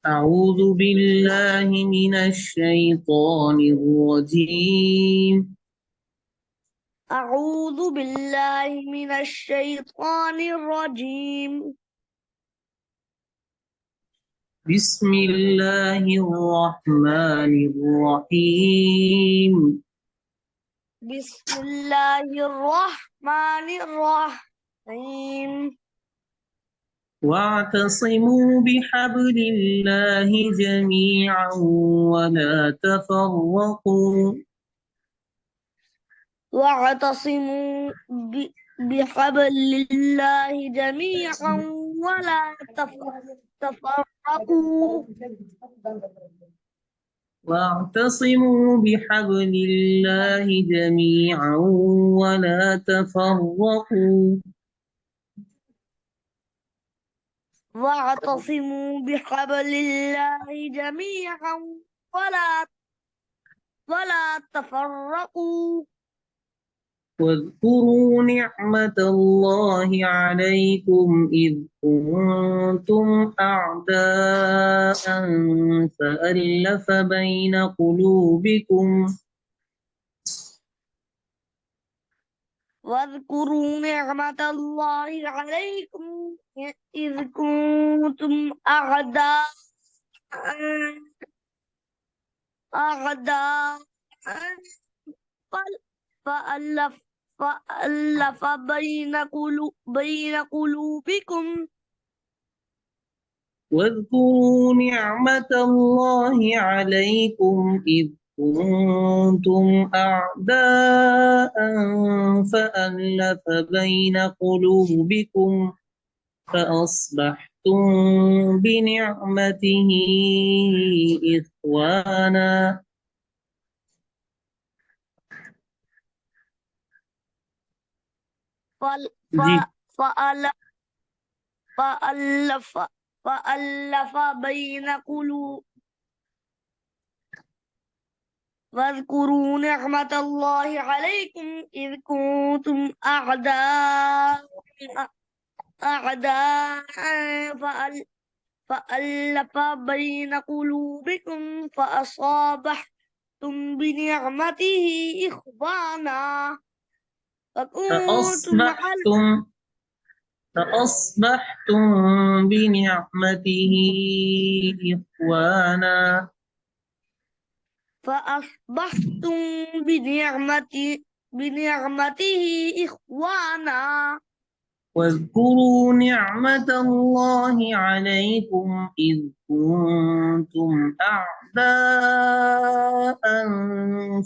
أعوذ بالله من الشيطان الرجيم. أعوذ بالله من الشيطان الرجيم. بسم الله الرحمن الرحيم. بسم الله الرحمن الرحيم. واعتصموا بحبل الله جميعا ولا تفرقوا. واعتصموا بحبل الله جميعا ولا تفرقوا. واعتصموا بحبل الله جميعا ولا تفرقوا. واعتصموا بحبل الله جميعا ولا تفرقوا. واذكروا نعمة الله عليكم إذ كنتم أعداء فألف بين قلوبكم واذكروا نعمة الله عليكم إذ كنتم أعداء فألف فألف بين قلوبكم. واذكروا نعمة الله عليكم إذ كنتم أعداء فألف بين قلوبكم فأصبحتم بنعمته إخوانا. فال- जी. ف- فألف فألف فألف بين قلوب واذكروا نعمة الله عليكم إذ كنتم أعداء فألف بين قلوبكم فأصابحتم بنعمته إخوانا وكنتم على فأصبحتم فأصبحتم بنعمته إخوانا. فأصبحتم بنعمته إخوانا. واذكروا نعمة الله عليكم إذ كنتم أعداء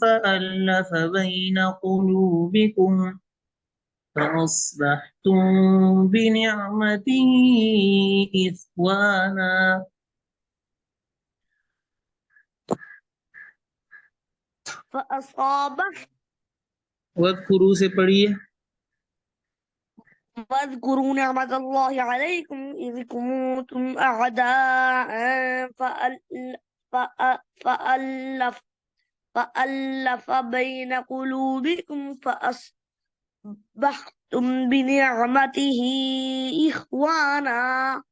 فألف بين قلوبكم فأصبحتم بنعمته إخوانا. فأصابح واذكروا से पढ़िए. واذكروا نعمة الله عليكم إذ كنتم أعداء فألف فألف بين قلوبكم فأصبحتم بنعمته إخوانا.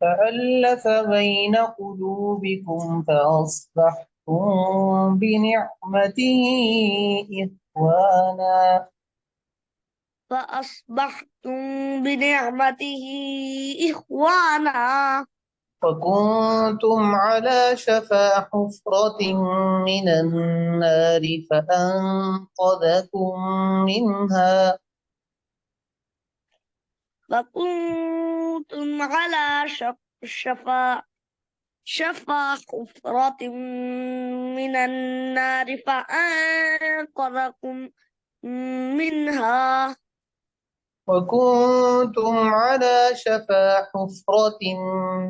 فألف بين قلوبكم فأصبحتم بنعمته إخوانا. فأصبحتم بنعمته إخوانا. وكنتم على شفا حفرة من النار فأنقذكم منها. وكنتم على شفا حفرة من النار فأنقذكم منها. وكنتم على شفا حفرة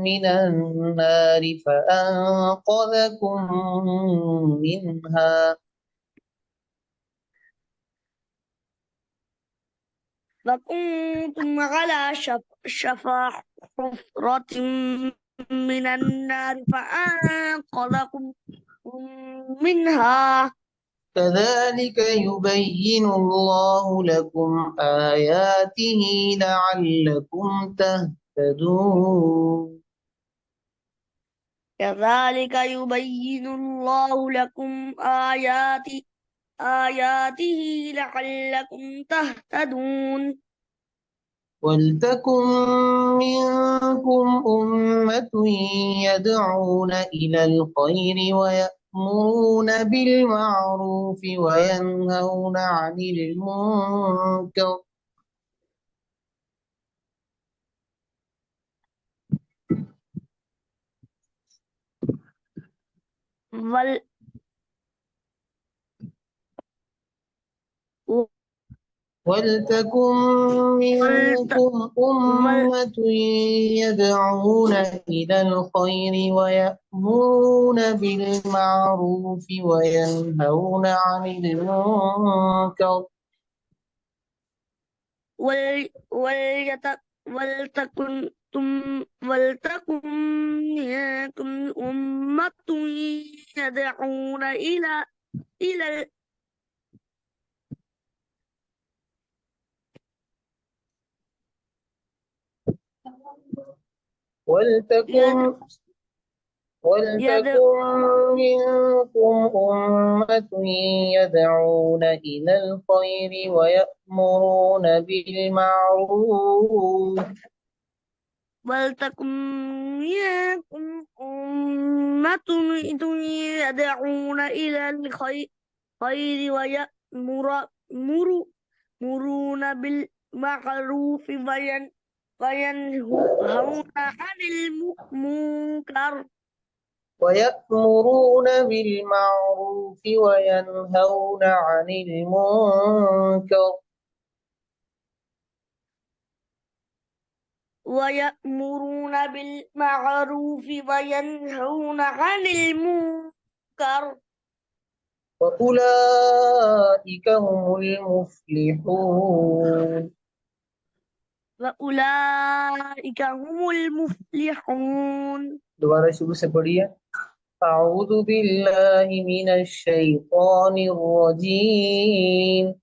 من النار فأنقذكم منها. وكنتم على شفا حفرة من النار فأنقذكم منها. كذلك يبين الله لكم آياته لعلكم تهتدون. تهتدون. كذلك يبين الله لكم آياته لعلكم تهتدون. ولتكن منكم أمة يدعون إلى الخير ويأمرون بالمعروف وينهون عن المنكر. ول ولتكن ولت منكم ول أمة يدعون إلى الخير ويأمرون بالمعروف وينهون عن المنكر. ول وليت ولتكن منكم أمة يدعون إلى يد ولتكن يد ولتكن منكم أمة يدعون إلى الخير ويأمرون بالمعروف ولتكن منكم أمة يدعون إلى الخير ويأمرون بالمعروف وينهون عن المنكر. ويأمرون بالمعروف وينهون عن المنكر. ويأمرون بالمعروف وينهون عن المنكر. وأولئك هم المفلحون. وأولئك هم المفلحون. दोबारा शुरू से पढ़िए. أعوذ بالله من الشيطان الرجيم.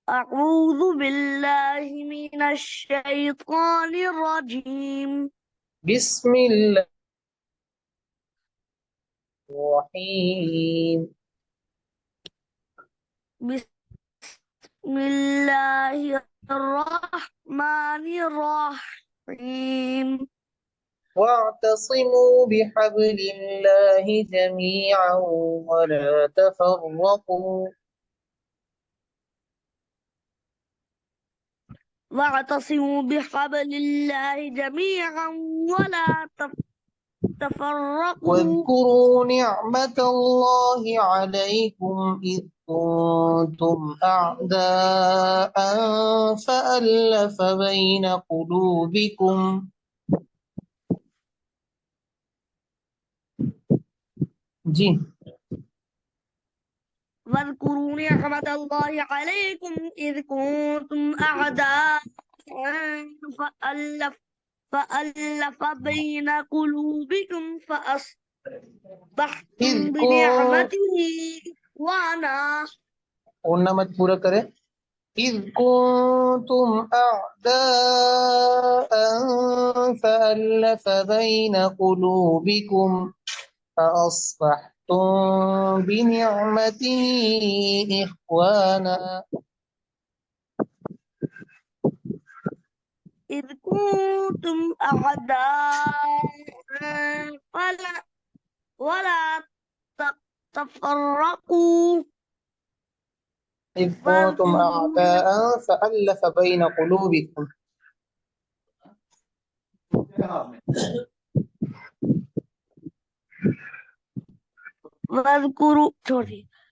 أعوذ بالله من الشيطان الرجيم. بسم الله الرحيم. بسم الله الرحمن الرحيم. واعتصموا بحبل الله جميعا ولا تفرقوا. واعتصموا بحبل الله جميعا ولا تفرقوا. واذكروا نعمة الله عليكم إذ كنتم أعداء فألف بين قلوبكم. जी. واذكروا نعمة الله عليكم إذ كنتم أعداء فألف بين قلوبكم إذ فأصبحتم كنتم بنعمته إخوانا. قلنا मत पूरा करें. إذ كنتم أعداء فألف بين قلوبكم فأصبحتم بنعمته إخوانا. إذ كنتم أعداء ولا تفرقوا. إذ كنتم واذكروا أعداء فألف بين قلوبكم.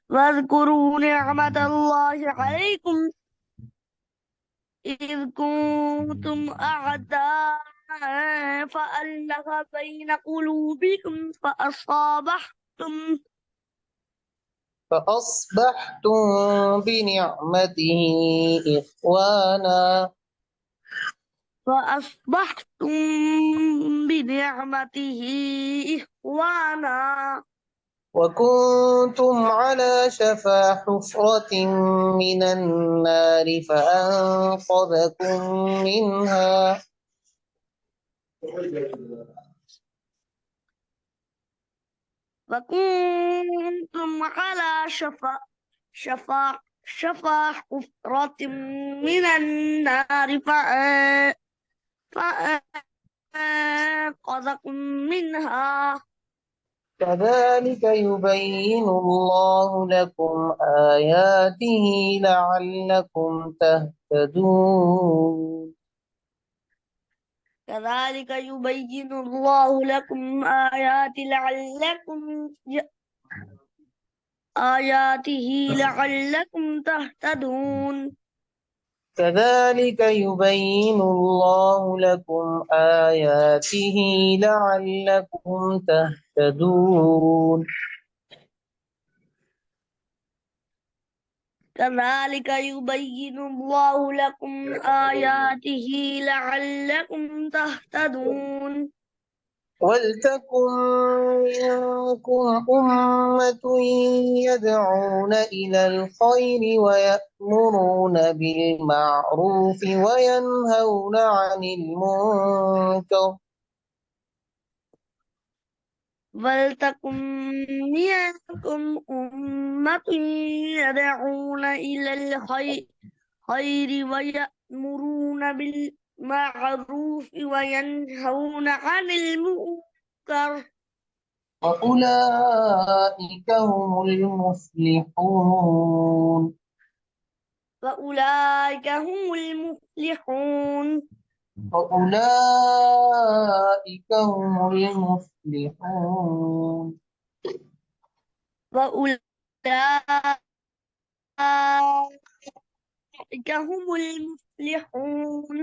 واذكروا نعمة الله عليكم إذ كنتم أعداء فألف بين قلوبكم فأصبحتم بنعمته إخوانا. فأصبحتم بنعمته إخوانا. وكنتم على شفا حفرة من النار فأنقذكم منها. وكنتم على شفا حفرة من النار فأنقذكم منها. كذلك يبين الله لكم آياته لعلكم تهتدون. كذلك يبين الله لكم آياته لعلكم تهتدون. كذلك يبين الله لكم آياته لعلكم تهتدون. كذلك يبين الله لكم آياته لعلكم تهتدون. ولتكن منكم أمة يدعون إلى الخير ويأمرون بالمعروف وينهون عن المنكر. ولتكن منكم أمة يدعون إلى الخير ويأمرون بالمعروف وينهون عن المنكر. وأولئك هم المفلحون. وأولئك هم المفلحون. وأولئك هم المفلحون. وأولئك هم المفلحون.